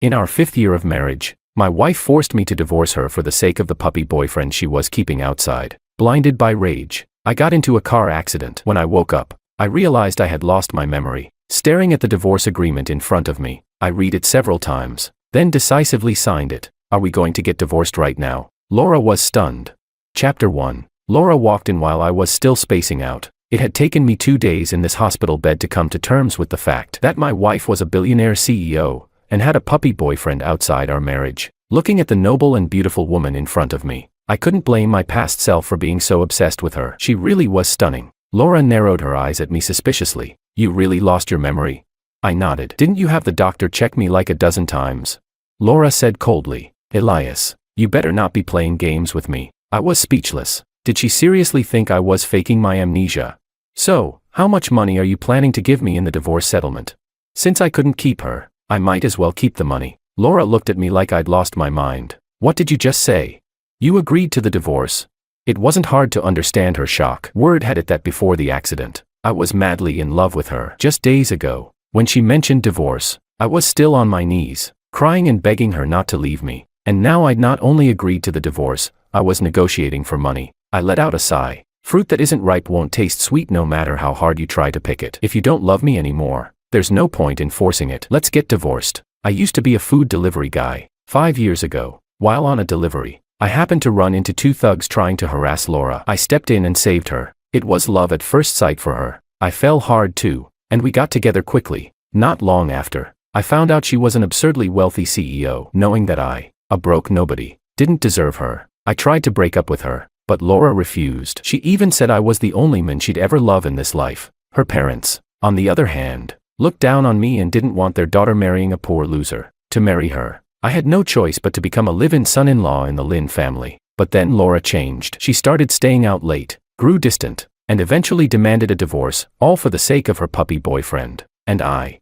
In our 5th year of marriage, my wife forced me to divorce her for the sake of the puppy boyfriend she was keeping outside. Blinded by rage, I got into a car accident. When I woke up, I realized I had lost my memory. Staring at the divorce agreement in front of me, I read it several times, then decisively signed it. Are we going to get divorced right now? Laura was stunned. Chapter 1. Laura walked in while I was still spacing out. It had taken me 2 days in this hospital bed to come to terms with the fact that my wife was a billionaire CEO and had a puppy boyfriend outside our marriage. Looking at the noble and beautiful woman in front of me, I couldn't blame my past self for being so obsessed with her. She really was stunning. Laura narrowed her eyes at me suspiciously. You really lost your memory? I nodded. Didn't you have the doctor check me like a dozen times? Laura said coldly. Elias, you better not be playing games with me. I was speechless. Did she seriously think I was faking my amnesia? So, how much money are you planning to give me in the divorce settlement? Since I couldn't keep her, I might as well keep the money. Laura looked at me like I'd lost my mind. What did you just say? You agreed to the divorce? It wasn't hard to understand her shock. Word had it that before the accident, I was madly in love with her. Just days ago, when she mentioned divorce, I was still on my knees, crying and begging her not to leave me. And now I'd not only agreed to the divorce, I was negotiating for money. I let out a sigh. Fruit that isn't ripe won't taste sweet no matter how hard you try to pick it. If you don't love me anymore, there's no point in forcing it. Let's get divorced. I used to be a food delivery guy. 5 years ago, while on a delivery, I happened to run into 2 thugs trying to harass Laura. I stepped in and saved her. It was love at first sight for her. I fell hard too, and we got together quickly. Not long after, I found out she was an absurdly wealthy CEO. Knowing that I, a broke nobody, didn't deserve her, I tried to break up with her, but Laura refused. She even said I was the only man she'd ever love in this life. Her parents, on the other hand, looked down on me and didn't want their daughter marrying a poor loser. To marry her, I had no choice but to become a live-in son-in-law in the Lin family. But then Laura changed. She started staying out late, grew distant, and eventually demanded a divorce, all for the sake of her puppy boyfriend. And I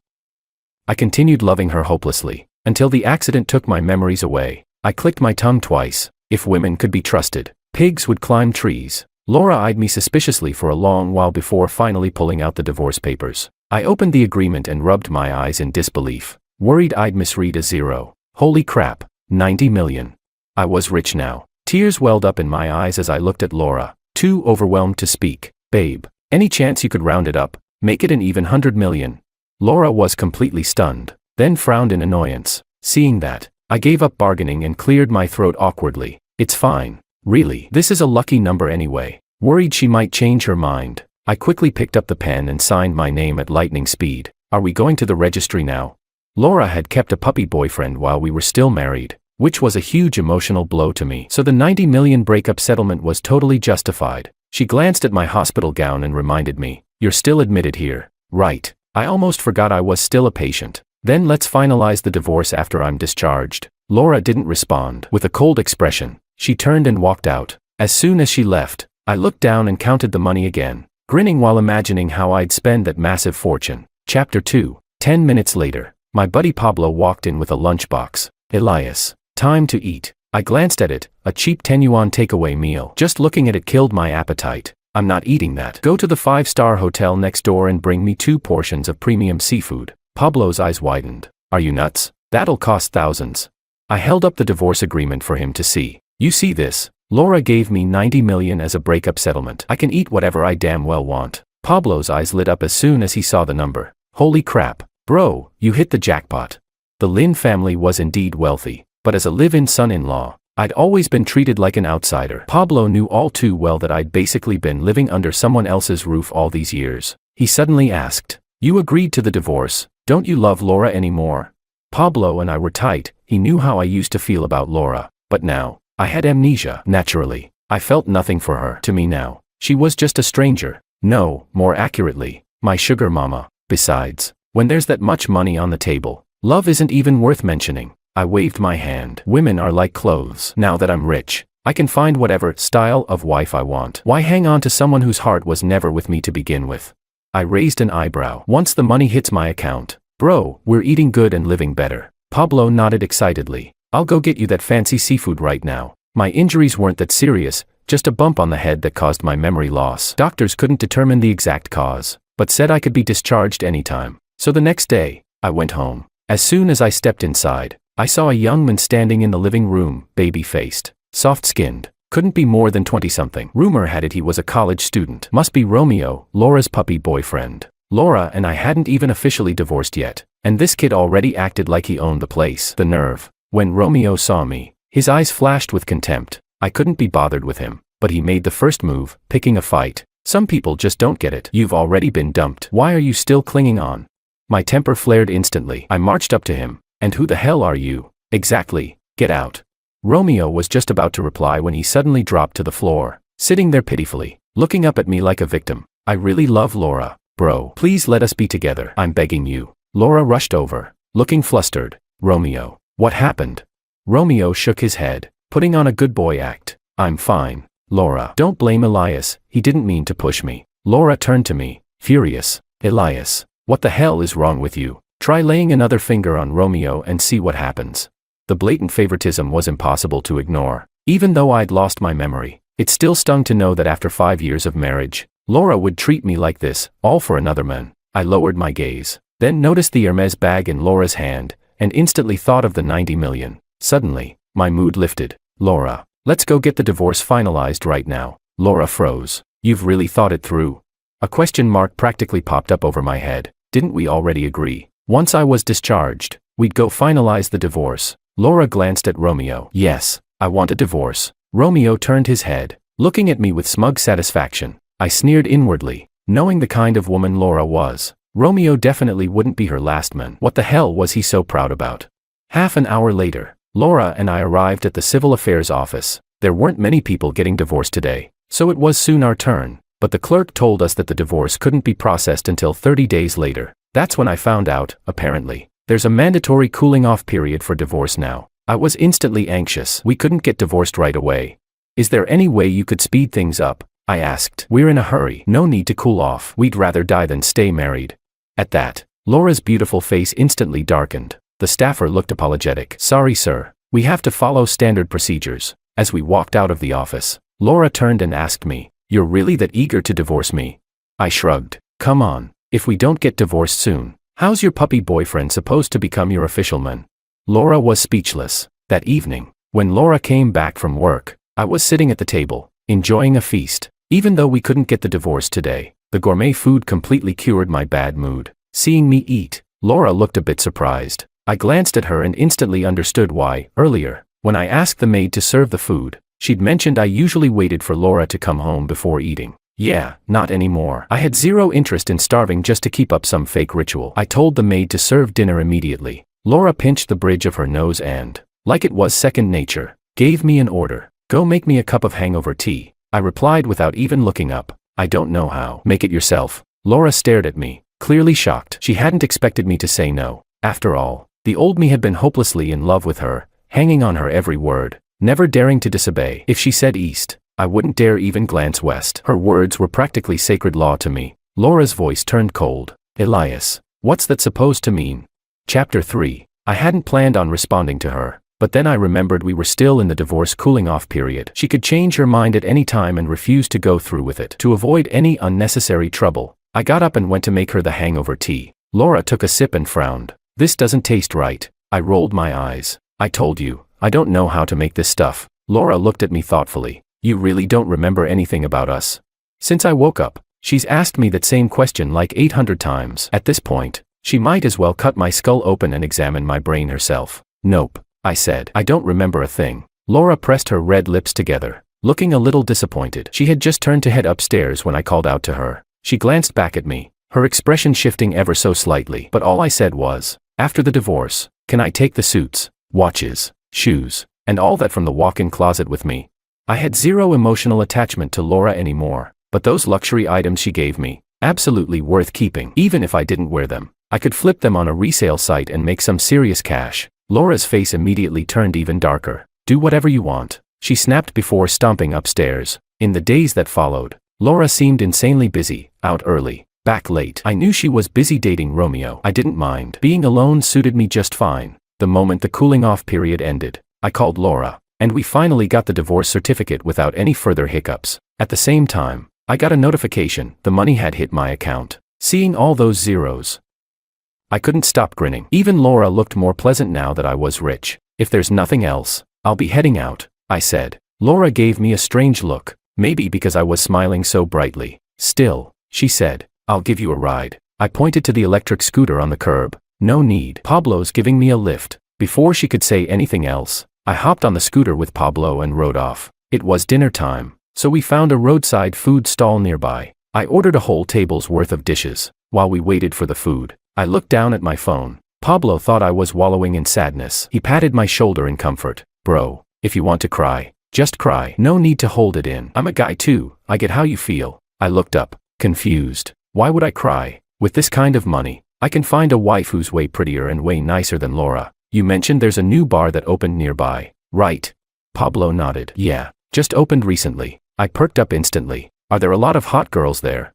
continued loving her hopelessly, until the accident took my memories away. I clicked my tongue twice. If women could be trusted, pigs would climb trees. Laura eyed me suspiciously for a long while before finally pulling out the divorce papers. I opened the agreement and rubbed my eyes in disbelief, worried I'd misread a zero. Holy crap, 90 million. I was rich now. Tears welled up in my eyes as I looked at Laura, too overwhelmed to speak. Babe, any chance you could round it up, make it an even 100 million? Laura was completely stunned, then frowned in annoyance. Seeing that, I gave up bargaining and cleared my throat awkwardly. It's fine. Really, this is a lucky number anyway. Worried she might change her mind, I quickly picked up the pen and signed my name at lightning speed. Are we going to the registry now? Laura had kept a puppy boyfriend while we were still married, which was a huge emotional blow to me. So the 90 million breakup settlement was totally justified. She glanced at my hospital gown and reminded me, you're still admitted here, right? I almost forgot I was still a patient. Then let's finalize the divorce after I'm discharged. Laura didn't respond. With a cold expression, she turned and walked out. As soon as she left, I looked down and counted the money again, grinning while imagining how I'd spend that massive fortune. Chapter 2. 10 minutes later, my buddy Pablo walked in with a lunchbox. Elias, time to eat. I glanced at it, a cheap 10 yuan takeaway meal. Just looking at it killed my appetite. I'm not eating that. Go to the 5-star hotel next door and bring me 2 portions of premium seafood. Pablo's eyes widened. Are you nuts? That'll cost thousands. I held up the divorce agreement for him to see. You see this? Laura gave me 90 million as a breakup settlement. I can eat whatever I damn well want. Pablo's eyes lit up as soon as he saw the number. Holy crap. Bro, you hit the jackpot. The Lin family was indeed wealthy, but as a live-in son-in-law, I'd always been treated like an outsider. Pablo knew all too well that I'd basically been living under someone else's roof all these years. He suddenly asked, you agreed to the divorce, don't you love Laura anymore? Pablo and I were tight. He knew how I used to feel about Laura, but now, I had amnesia. Naturally, I felt nothing for her. To me now, she was just a stranger. No, more accurately, my sugar mama. Besides, when there's that much money on the table, love isn't even worth mentioning. I waved my hand. Women are like clothes. Now that I'm rich, I can find whatever style of wife I want. Why hang on to someone whose heart was never with me to begin with? I raised an eyebrow. Once the money hits my account, bro, we're eating good and living better. Pablo nodded excitedly. I'll go get you that fancy seafood right now. My injuries weren't that serious, just a bump on the head that caused my memory loss. Doctors couldn't determine the exact cause, but said I could be discharged anytime. So the next day, I went home. As soon as I stepped inside, I saw a young man standing in the living room, baby-faced, soft-skinned. Couldn't be more than 20-something. Rumor had it he was a college student. Must be Romeo, Laura's puppy boyfriend. Laura and I hadn't even officially divorced yet, and this kid already acted like he owned the place. The nerve. When Romeo saw me, his eyes flashed with contempt. I couldn't be bothered with him, but he made the first move, picking a fight. Some people just don't get it. You've already been dumped. Why are you still clinging on? My temper flared instantly. I marched up to him. And who the hell are you? Exactly. Get out. Romeo was just about to reply when he suddenly dropped to the floor, sitting there pitifully, looking up at me like a victim. I really love Laura, bro. Please let us be together. I'm begging you. Laura rushed over, looking flustered. Romeo, what happened? Romeo shook his head, putting on a good boy act. I'm fine. Laura, don't blame Elias. He didn't mean to push me. Laura turned to me, furious. Elias, what the hell is wrong with you? Try laying another finger on Romeo and see what happens. The blatant favoritism was impossible to ignore. Even though I'd lost my memory, it still stung to know that after 5 years of marriage, Laura would treat me like this, all for another man. I lowered my gaze, then noticed the Hermes bag in Laura's hand, and instantly thought of the 90 million. Suddenly, my mood lifted. Laura, let's go get the divorce finalized right now. Laura froze. You've really thought it through? A question mark practically popped up over my head. Didn't we already agree? Once I was discharged, we'd go finalize the divorce. Laura glanced at Romeo. Yes, I want a divorce. Romeo turned his head, looking at me with smug satisfaction. I sneered inwardly, knowing the kind of woman Laura was. Romeo definitely wouldn't be her last man. What the hell was he so proud about? Half an hour later, Laura and I arrived at the civil affairs office. There weren't many people getting divorced today, so it was soon our turn. But the clerk told us that the divorce couldn't be processed until 30 days later. That's when I found out, apparently, there's a mandatory cooling-off period for divorce now. I was instantly anxious. We couldn't get divorced right away. Is there any way you could speed things up? I asked. We're in a hurry. No need to cool off. We'd rather die than stay married. At that, Laura's beautiful face instantly darkened. The staffer looked apologetic. Sorry, sir. We have to follow standard procedures. As we walked out of the office, Laura turned and asked me, You're really that eager to divorce me? I shrugged. Come on. If we don't get divorced soon, how's your puppy boyfriend supposed to become your official man? Laura was speechless. That evening, when Laura came back from work, I was sitting at the table, enjoying a feast. Even though we couldn't get the divorce today, the gourmet food completely cured my bad mood. Seeing me eat, Laura looked a bit surprised. I glanced at her and instantly understood why. Earlier, when I asked the maid to serve the food, she'd mentioned I usually waited for Laura to come home before eating. Yeah, not anymore. I had zero interest in starving just to keep up some fake ritual. I told the maid to serve dinner immediately. Laura pinched the bridge of her nose and, like it was second nature, gave me an order. Go make me a cup of hangover tea. I replied without even looking up. I don't know how. Make it yourself. Laura stared at me, clearly shocked. She hadn't expected me to say no. After all, the old me had been hopelessly in love with her, hanging on her every word, never daring to disobey. If she said east, I wouldn't dare even glance west. Her words were practically sacred law to me. Laura's voice turned cold. Elias, what's that supposed to mean? Chapter 3. I hadn't planned on responding to her, but then I remembered we were still in the divorce cooling-off period. She could change her mind at any time and refuse to go through with it. To avoid any unnecessary trouble, I got up and went to make her the hangover tea. Laura took a sip and frowned. This doesn't taste right. I rolled my eyes. I told you, I don't know how to make this stuff. Laura looked at me thoughtfully. You really don't remember anything about us? Since I woke up, she's asked me that same question like 800 times. At this point, she might as well cut my skull open and examine my brain herself. Nope, I said. I don't remember a thing. Laura pressed her red lips together, looking a little disappointed. She had just turned to head upstairs when I called out to her. She glanced back at me, her expression shifting ever so slightly. But all I said was, after the divorce, can I take the suits, watches, shoes, and all that from the walk-in closet with me? I had zero emotional attachment to Laura anymore, but those luxury items she gave me, absolutely worth keeping. Even if I didn't wear them, I could flip them on a resale site and make some serious cash. Laura's face immediately turned even darker. Do whatever you want, she snapped before stomping upstairs. In the days that followed, Laura seemed insanely busy, out early, back late. I knew she was busy dating Romeo. I didn't mind. Being alone suited me just fine. The moment the cooling-off period ended, I called Laura, and we finally got the divorce certificate without any further hiccups. At the same time, I got a notification the money had hit my account. Seeing all those zeros, I couldn't stop grinning. Even Laura looked more pleasant now that I was rich. If there's nothing else, I'll be heading out, I said. Laura gave me a strange look, maybe because I was smiling so brightly. Still, she said, I'll give you a ride. I pointed to the electric scooter on the curb. No need. Pablo's giving me a lift. Before she could say anything else, I hopped on the scooter with Pablo and rode off. It was dinner time, so we found a roadside food stall nearby. I ordered a whole table's worth of dishes. While we waited for the food, I looked down at my phone. Pablo thought I was wallowing in sadness. He patted my shoulder in comfort. Bro, if you want to cry, just cry. No need to hold it in. I'm a guy too. I get how you feel. I looked up, confused. Why would I cry? With this kind of money, I can find a wife who's way prettier and way nicer than Laura. You mentioned there's a new bar that opened nearby, right? Pablo nodded. Yeah, just opened recently. I perked up instantly. Are there a lot of hot girls there?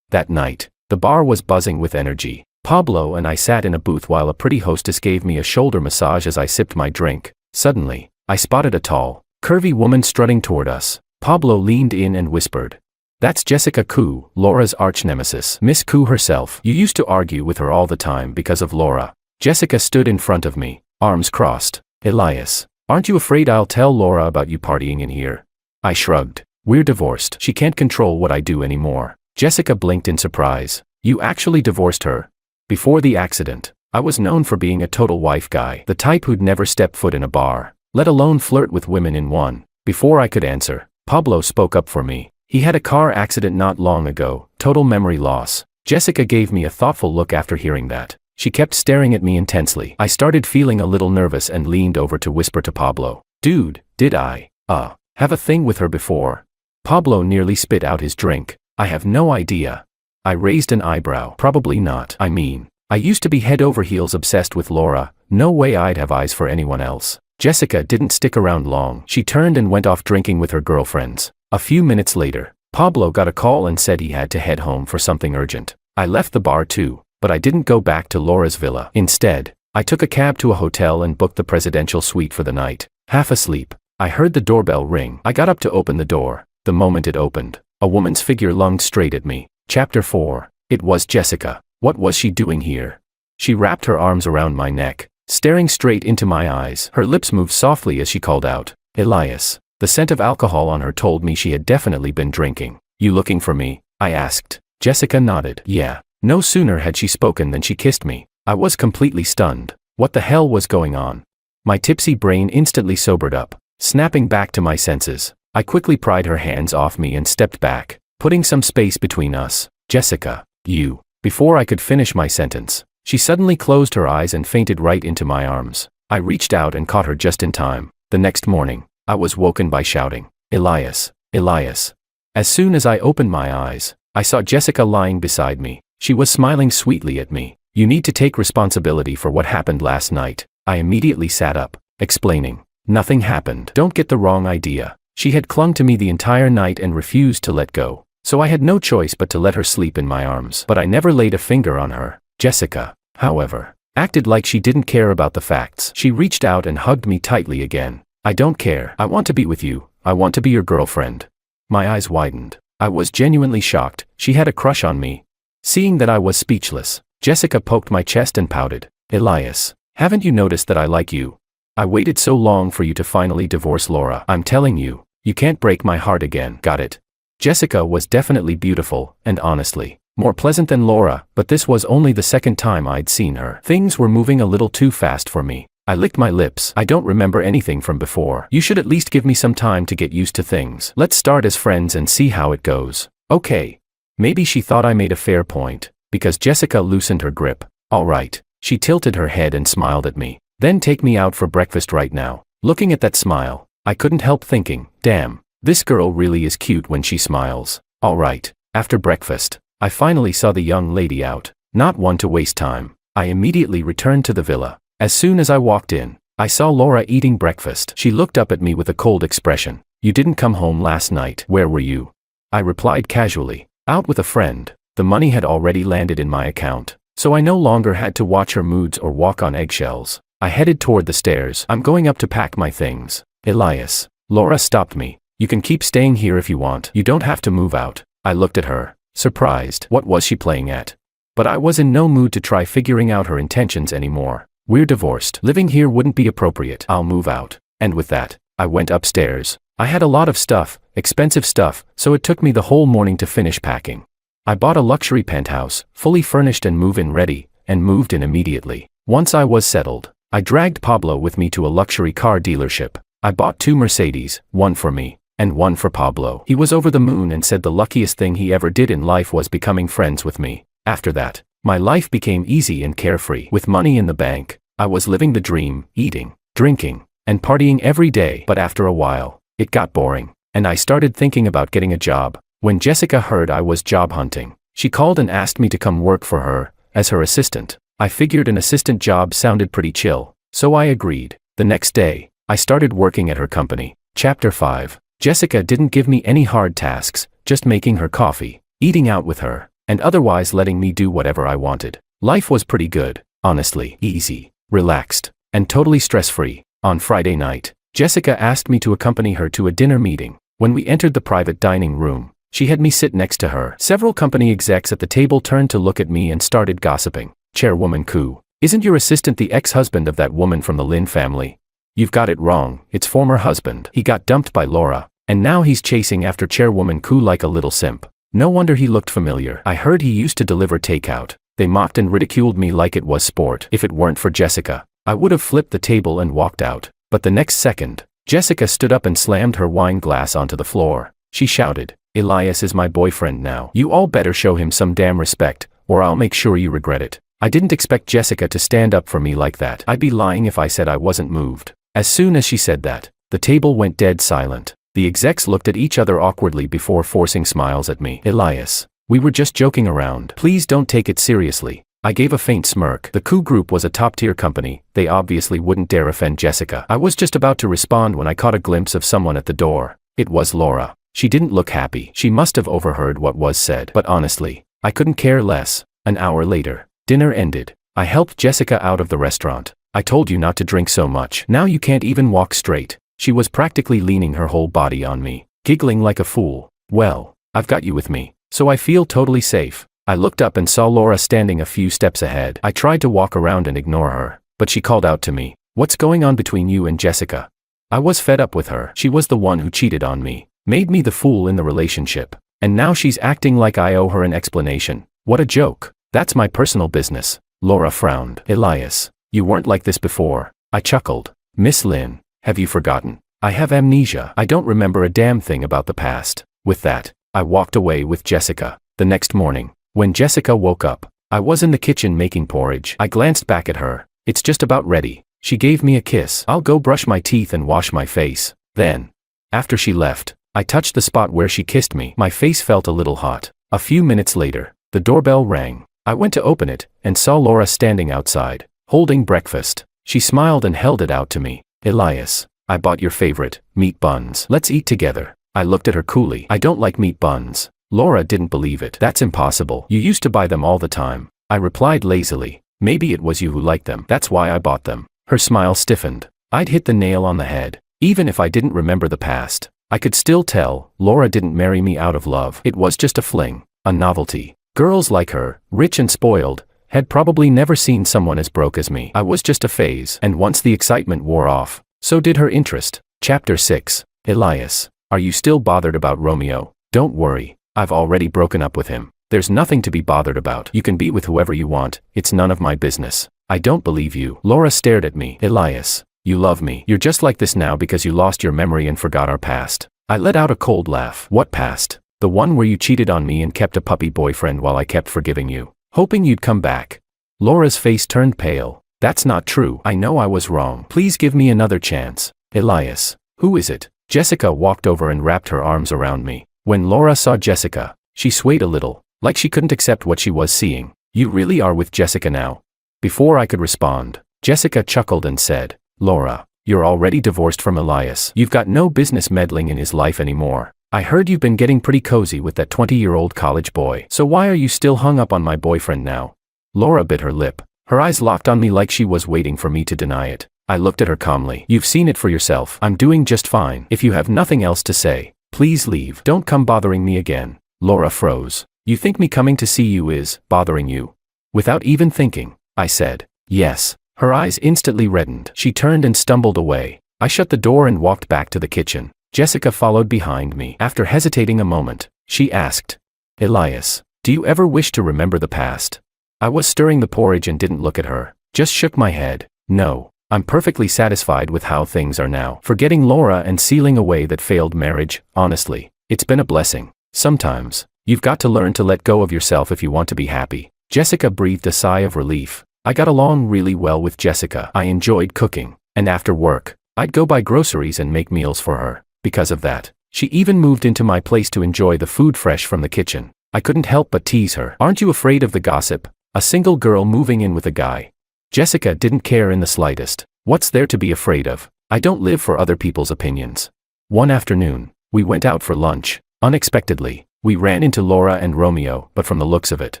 That night, the bar was buzzing with energy. Pablo and I sat in a booth while a pretty hostess gave me a shoulder massage as I sipped my drink. Suddenly, I spotted a tall, curvy woman strutting toward us. Pablo leaned in and whispered, "That's Jessica Koo, Laura's arch-nemesis. Miss Koo herself. You used to argue with her all the time because of Laura." Jessica stood in front of me, arms crossed. "Elias, aren't you afraid I'll tell Laura about you partying in here?" I shrugged. "We're divorced. She can't control what I do anymore." Jessica blinked in surprise. "You actually divorced her?" Before the accident, I was known for being a total wife guy, the type who'd never step foot in a bar, let alone flirt with women in one. Before I could answer, Pablo spoke up for me. He had a car accident not long ago, total memory loss. Jessica gave me a thoughtful look after hearing that. She kept staring at me intensely. I started feeling a little nervous and leaned over to whisper to Pablo, "Dude, did I, have a thing with her before?" Pablo nearly spit out his drink. "I have no idea." I raised an eyebrow. "Probably not. I mean, I used to be head over heels obsessed with Laura. No way I'd have eyes for anyone else." Jessica didn't stick around long. She turned and went off drinking with her girlfriends. A few minutes later, Pablo got a call and said he had to head home for something urgent. I left the bar too, but I didn't go back to Laura's villa. Instead, I took a cab to a hotel and booked the presidential suite for the night. Half asleep, I heard the doorbell ring. I got up to open the door. The moment it opened, a woman's figure lunged straight at me. Chapter 4. It was Jessica. What was she doing here? She wrapped her arms around my neck, staring straight into my eyes. Her lips moved softly as she called out, "Elias." The scent of alcohol on her told me she had definitely been drinking. "You looking for me?" I asked. Jessica nodded. "Yeah." No sooner had she spoken than she kissed me. I was completely stunned. What the hell was going on? My tipsy brain instantly sobered up. Snapping back to my senses, I quickly pried her hands off me and stepped back, putting some space between us. "Jessica, you." Before I could finish my sentence, she suddenly closed her eyes and fainted right into my arms. I reached out and caught her just in time. The next morning, I was woken by shouting, "Elias, Elias." As soon as I opened my eyes, I saw Jessica lying beside me. She was smiling sweetly at me. "You need to take responsibility for what happened last night." I immediately sat up, explaining, "Nothing happened. Don't get the wrong idea." She had clung to me the entire night and refused to let go, so I had no choice but to let her sleep in my arms. But I never laid a finger on her. Jessica, however, acted like she didn't care about the facts. She reached out and hugged me tightly again. "I don't care. I want to be with you. I want to be your girlfriend." My eyes widened. I was genuinely shocked. She had a crush on me. Seeing that I was speechless, Jessica poked my chest and pouted. "Elias, haven't you noticed that I like you? I waited so long for you to finally divorce Laura. I'm telling you, you can't break my heart again. Got it?" Jessica was definitely beautiful, and honestly, more pleasant than Laura, but this was only the second time I'd seen her. Things were moving a little too fast for me. I licked my lips. "I don't remember anything from before. You should at least give me some time to get used to things. Let's start as friends and see how it goes." "Okay." Maybe she thought I made a fair point, because Jessica loosened her grip. "All right." She tilted her head and smiled at me. "Then take me out for breakfast right now." Looking at that smile, I couldn't help thinking, damn, this girl really is cute when she smiles. All right. After breakfast, I finally saw the young lady out. Not one to waste time, I immediately returned to the villa. As soon as I walked in, I saw Laura eating breakfast. She looked up at me with a cold expression. "You didn't come home last night. Where were you?" I replied casually, "Out with a friend." The money had already landed in my account, so I no longer had to watch her moods or walk on eggshells. I headed toward the stairs. "I'm going up to pack my things." "Elias." Laura stopped me. "You can keep staying here if you want. You don't have to move out." I looked at her, surprised. What was she playing at? But I was in no mood to try figuring out her intentions anymore. We're divorced. Living here wouldn't be appropriate. I'll move out. And with that, I went upstairs. I had a lot of stuff, expensive stuff, so it took me the whole morning to finish packing. I bought a luxury penthouse, fully furnished and move-in ready, and moved in immediately. Once I was settled, I dragged Pablo with me to a luxury car dealership. I bought 2 Mercedes, one for me, and one for Pablo. He was over the moon and said the luckiest thing he ever did in life was becoming friends with me. After that, my life became easy and carefree. With money in the bank, I was living the dream, eating, drinking, and partying every day. But after a while, it got boring, and I started thinking about getting a job. When Jessica heard I was job hunting, she called and asked me to come work for her, as her assistant. I figured an assistant job sounded pretty chill, so I agreed. The next day, I started working at her company. Chapter 5. Jessica didn't give me any hard tasks, just making her coffee, eating out with her, and otherwise letting me do whatever I wanted. Life was pretty good, honestly, easy, relaxed, and totally stress-free. On Friday night, Jessica asked me to accompany her to a dinner meeting. When we entered the private dining room, she had me sit next to her. Several company execs at the table turned to look at me and started gossiping. Chairwoman Koo, isn't your assistant the ex-husband of that woman from the Lin family? You've got it wrong, it's former husband. He got dumped by Laura, and now he's chasing after Chairwoman Koo like a little simp. No wonder he looked familiar. I heard he used to deliver takeout. They mocked and ridiculed me like it was sport. If it weren't for Jessica, I would have flipped the table and walked out. But the next second, Jessica stood up and slammed her wine glass onto the floor. She shouted, "Elias is my boyfriend now. You all better show him some damn respect, or I'll make sure you regret it." I didn't expect Jessica to stand up for me like that. I'd be lying if I said I wasn't moved. As soon as she said that, the table went dead silent. The execs looked at each other awkwardly before forcing smiles at me. "Elias, we were just joking around. Please don't take it seriously." I gave a faint smirk. The Koo Group was a top-tier company. They obviously wouldn't dare offend Jessica. I was just about to respond when I caught a glimpse of someone at the door. It was Laura. She didn't look happy. She must have overheard what was said. But honestly, I couldn't care less. An hour later, dinner ended. I helped Jessica out of the restaurant. "I told you not to drink so much. Now you can't even walk straight." She was practically leaning her whole body on me, giggling like a fool. "Well, I've got you with me, so I feel totally safe." I looked up and saw Laura standing a few steps ahead. I tried to walk around and ignore her, but she called out to me, "What's going on between you and Jessica?" I was fed up with her. She was the one who cheated on me, made me the fool in the relationship, and now she's acting like I owe her an explanation. What a joke. "That's my personal business." Laura frowned. "Elias, you weren't like this before." I chuckled. "Miss Lin, have you forgotten? I have amnesia. I don't remember a damn thing about the past." With that, I walked away with Jessica. The next morning, when Jessica woke up, I was in the kitchen making porridge. I glanced back at her. "It's just about ready." She gave me a kiss. "I'll go brush my teeth and wash my face." Then, after she left, I touched the spot where she kissed me. My face felt a little hot. A few minutes later, the doorbell rang. I went to open it, and saw Laura standing outside, holding breakfast. She smiled and held it out to me. "Elias, I bought your favorite, meat buns. Let's eat together." I looked at her coolly. "I don't like meat buns." Laura didn't believe it. "That's impossible. You used to buy them all the time." I replied lazily. "Maybe it was you who liked them. That's why I bought them." Her smile stiffened. I'd hit the nail on the head. Even if I didn't remember the past, I could still tell Laura didn't marry me out of love. It was just a fling, a novelty. Girls like her, rich and spoiled, had probably never seen someone as broke as me. I was just a phase, and once the excitement wore off, so did her interest. Chapter 6. Elias, are you still bothered about Romeo? Don't worry. I've already broken up with him. There's nothing to be bothered about. You can be with whoever you want. It's none of my business. I don't believe you. Laura stared at me. Elias, you love me. You're just like this now because you lost your memory and forgot our past. I let out a cold laugh. What past? The one where you cheated on me and kept a puppy boyfriend while I kept forgiving you, hoping you'd come back. Laura's face turned pale. That's not true. I know I was wrong. Please give me another chance. Elias, who is it? Jessica walked over and wrapped her arms around me. When Laura saw Jessica, she swayed a little, like she couldn't accept what she was seeing. You really are with Jessica now? Before I could respond, Jessica chuckled and said, Laura, you're already divorced from Elias. You've got no business meddling in his life anymore. I heard you've been getting pretty cozy with that 20-year-old college boy. So why are you still hung up on my boyfriend now? Laura bit her lip. Her eyes locked on me like she was waiting for me to deny it. I looked at her calmly. You've seen it for yourself. I'm doing just fine. If you have nothing else to say, please leave. Don't come bothering me again. Laura froze. You think me coming to see you is bothering you? Without even thinking, I said, yes. Her eyes instantly reddened. She turned and stumbled away. I shut the door and walked back to the kitchen. Jessica followed behind me. After hesitating a moment, she asked, Elias, do you ever wish to remember the past? I was stirring the porridge and didn't look at her, just shook my head. No, I'm perfectly satisfied with how things are now. Forgetting Laura and sealing away that failed marriage, honestly, it's been a blessing. Sometimes, you've got to learn to let go of yourself if you want to be happy. Jessica breathed a sigh of relief. I got along really well with Jessica. I enjoyed cooking, and after work, I'd go buy groceries and make meals for her. Because of that, she even moved into my place to enjoy the food fresh from the kitchen. I couldn't help but tease her. Aren't you afraid of the gossip? A single girl moving in with a guy. Jessica didn't care in the slightest. What's there to be afraid of? I don't live for other people's opinions. One afternoon, we went out for lunch. Unexpectedly, we ran into Laura and Romeo, but from the looks of it,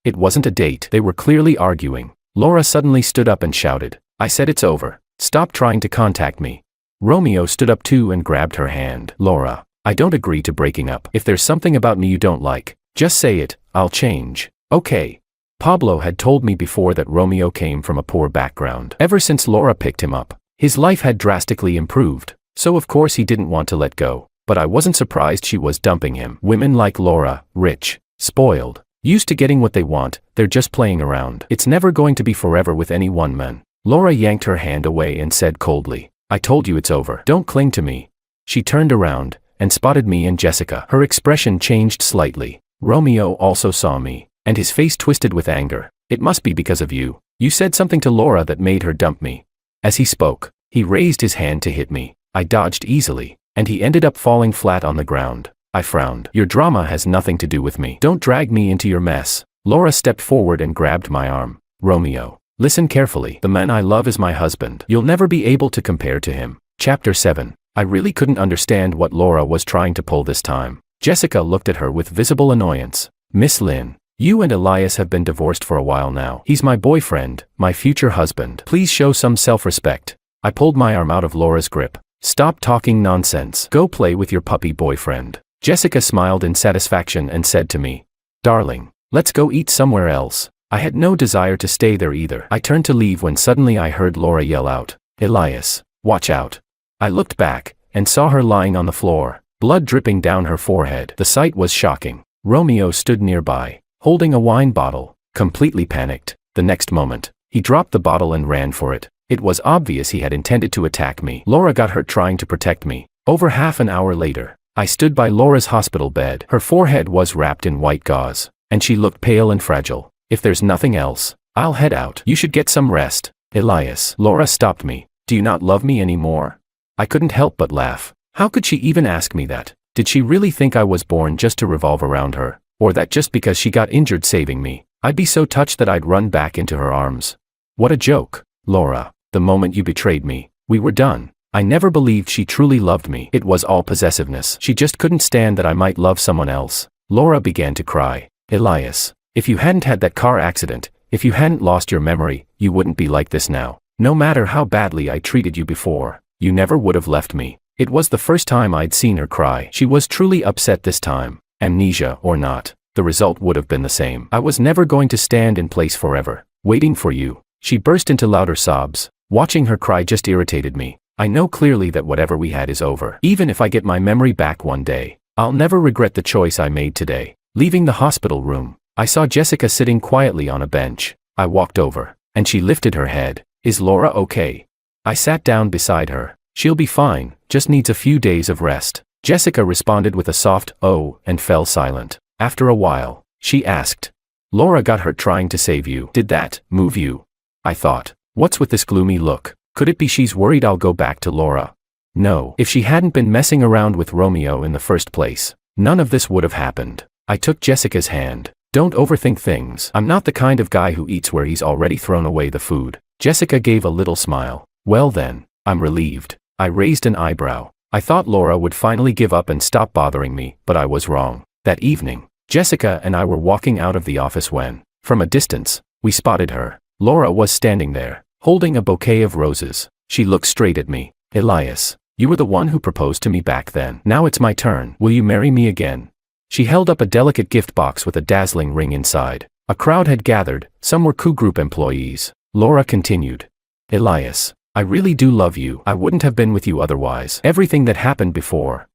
it wasn't a date. They were clearly arguing. Laura suddenly stood up and shouted, I said it's over. Stop trying to contact me. Romeo stood up too and grabbed her hand. Laura, I don't agree to breaking up. If there's something about me you don't like, just say it, I'll change. Okay. Pablo had told me before that Romeo came from a poor background. Ever since Laura picked him up, his life had drastically improved, so of course he didn't want to let go. But I wasn't surprised she was dumping him. Women like Laura, rich, spoiled, used to getting what they want, they're just playing around. It's never going to be forever with any one man. Laura yanked her hand away and said coldly, I told you it's over. Don't cling to me. She turned around and spotted me and Jessica. Her expression changed slightly. Romeo also saw me, and his face twisted with anger. It must be because of you. You said something to Laura that made her dump me. As he spoke, he raised his hand to hit me. I dodged easily, and he ended up falling flat on the ground. I frowned. Your drama has nothing to do with me. Don't drag me into your mess. Laura stepped forward and grabbed my arm. Romeo, listen carefully. The man I love is my husband. You'll never be able to compare to him. Chapter 7. I really couldn't understand what Laura was trying to pull this time. Jessica looked at her with visible annoyance. Miss Lynn, you and Elias have been divorced for a while now. He's my boyfriend, my future husband. Please show some self-respect. I pulled my arm out of Laura's grip. Stop talking nonsense. Go play with your puppy boyfriend. Jessica smiled in satisfaction and said to me, Darling, let's go eat somewhere else. I had no desire to stay there either. I turned to leave when suddenly I heard Laura yell out, Elias, watch out. I looked back and saw her lying on the floor, blood dripping down her forehead. The sight was shocking. Romeo stood nearby, holding a wine bottle, completely panicked. The next moment, he dropped the bottle and ran for it. It was obvious he had intended to attack me. Laura got hurt trying to protect me. Over half an hour later, I stood by Laura's hospital bed. Her forehead was wrapped in white gauze, and she looked pale and fragile. If there's nothing else, I'll head out. You should get some rest. Elias. Laura stopped me. Do you not love me anymore? I couldn't help but laugh. How could she even ask me that? Did she really think I was born just to revolve around her? Or that just because she got injured saving me, I'd be so touched that I'd run back into her arms? What a joke. Laura, the moment you betrayed me, we were done. I never believed she truly loved me. It was all possessiveness. She just couldn't stand that I might love someone else. Laura began to cry. Elias, if you hadn't had that car accident, if you hadn't lost your memory, you wouldn't be like this now. No matter how badly I treated you before, you never would have left me. It was the first time I'd seen her cry. She was truly upset this time. Amnesia or not, the result would have been the same. I was never going to stand in place forever, waiting for you. She burst into louder sobs. Watching her cry just irritated me. I know clearly that whatever we had is over. Even if I get my memory back one day, I'll never regret the choice I made today. Leaving the hospital room, I saw Jessica sitting quietly on a bench. I walked over, and she lifted her head. Is Laura okay? I sat down beside her. She'll be fine, just needs a few days of rest. Jessica responded with a soft, oh, and fell silent. After a while, she asked, Laura got hurt trying to save you. Did that move you? I thought, what's with this gloomy look? Could it be she's worried I'll go back to Laura? No. If she hadn't been messing around with Romeo in the first place, none of this would have happened. I took Jessica's hand. Don't overthink things. I'm not the kind of guy who eats where he's already thrown away the food. Jessica gave a little smile. Well then, I'm relieved. I raised an eyebrow. I thought Laura would finally give up and stop bothering me, but I was wrong. That evening, Jessica and I were walking out of the office when, from a distance, we spotted her. Laura was standing there, holding a bouquet of roses. She looked straight at me. Elias, you were the one who proposed to me back then. Now it's my turn. Will you marry me again? She held up a delicate gift box with a dazzling ring inside. A crowd had gathered, some were Capyy Group employees. Laura continued. Elias, I really do love you. I wouldn't have been with you otherwise. Everything that happened before.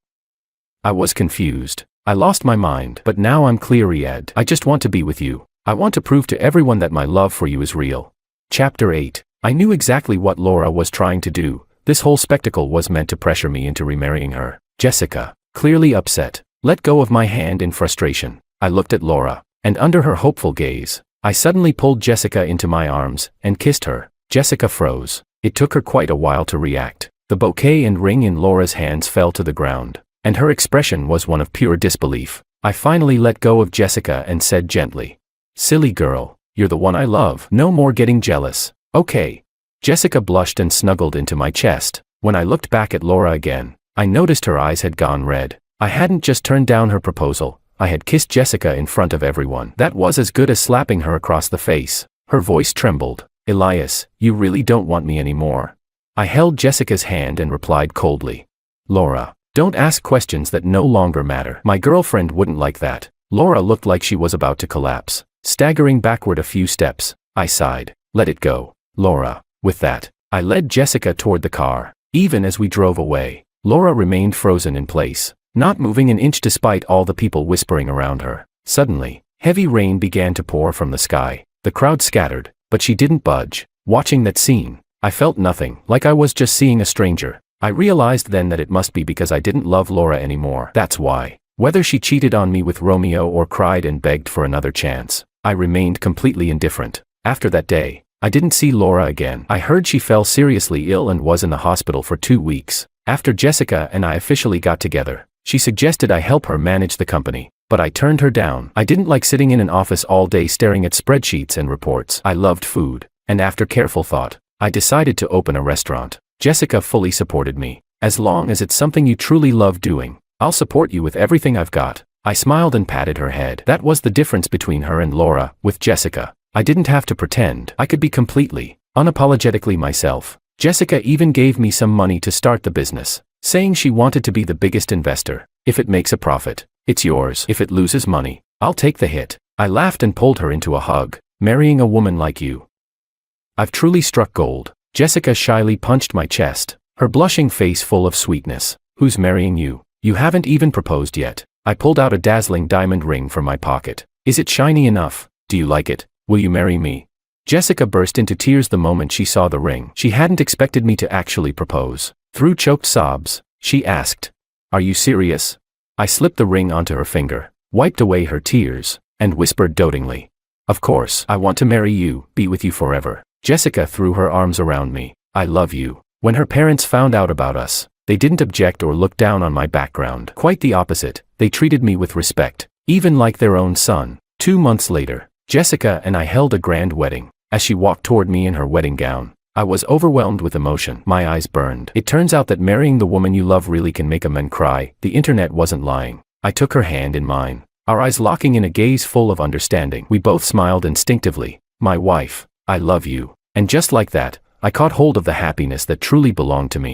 I was confused. I lost my mind. But now I'm clear, Riyadh. I just want to be with you. I want to prove to everyone that my love for you is real. Chapter 8. I knew exactly what Laura was trying to do. This whole spectacle was meant to pressure me into remarrying her. Jessica, clearly upset, let go of my hand in frustration. I looked at Laura, and under her hopeful gaze, I suddenly pulled Jessica into my arms and kissed her. Jessica froze. It took her quite a while to react. The bouquet and ring in Laura's hands fell to the ground, and her expression was one of pure disbelief. I finally let go of Jessica and said gently, "Silly girl, you're the one I love. No more getting jealous, okay?" Jessica blushed and snuggled into my chest. When I looked back at Laura again, I noticed her eyes had gone red. I hadn't just turned down her proposal, I had kissed Jessica in front of everyone. That was as good as slapping her across the face. Her voice trembled. "Elias, you really don't want me anymore." I held Jessica's hand and replied coldly, "Laura, don't ask questions that no longer matter. My girlfriend wouldn't like that." Laura looked like she was about to collapse. Staggering backward a few steps, I sighed. "Let it go, Laura." With that, I led Jessica toward the car. Even as we drove away, Laura remained frozen in place, not moving an inch despite all the people whispering around her. Suddenly, heavy rain began to pour from the sky. The crowd scattered, but she didn't budge. Watching that scene, I felt nothing, like I was just seeing a stranger. I realized then that it must be because I didn't love Laura anymore. That's why. Whether she cheated on me with Romeo or cried and begged for another chance, I remained completely indifferent. After that day, I didn't see Laura again. I heard she fell seriously ill and was in the hospital for 2 weeks. After Jessica and I officially got together, she suggested I help her manage the company, but I turned her down. I didn't like sitting in an office all day staring at spreadsheets and reports. I loved food, and after careful thought, I decided to open a restaurant. Jessica fully supported me. "As long as it's something you truly love doing, I'll support you with everything I've got." I smiled and patted her head. That was the difference between her and Laura. With Jessica, I didn't have to pretend. I could be completely, unapologetically myself. Jessica even gave me some money to start the business, saying she wanted to be the biggest investor. "If it makes a profit, it's yours. If it loses money, I'll take the hit." I laughed and pulled her into a hug. "Marrying a woman like you, I've truly struck gold." Jessica shyly punched my chest, her blushing face full of sweetness. "Who's marrying you? You haven't even proposed yet." I pulled out a dazzling diamond ring from my pocket. "Is it shiny enough? Do you like it? Will you marry me?" Jessica burst into tears the moment she saw the ring. She hadn't expected me to actually propose. Through choked sobs, she asked, "Are you serious?" I slipped the ring onto her finger, wiped away her tears, and whispered dotingly, "Of course, I want to marry you, be with you forever." Jessica threw her arms around me. "I love you." When her parents found out about us, they didn't object or look down on my background. Quite the opposite, they treated me with respect, even like their own son. 2 months later, Jessica and I held a grand wedding. As she walked toward me in her wedding gown, I was overwhelmed with emotion. My eyes burned. It turns out that marrying the woman you love really can make a man cry. The internet wasn't lying. I took her hand in mine, our eyes locking in a gaze full of understanding. We both smiled instinctively. "My wife, I love you." And just like that, I caught hold of the happiness that truly belonged to me.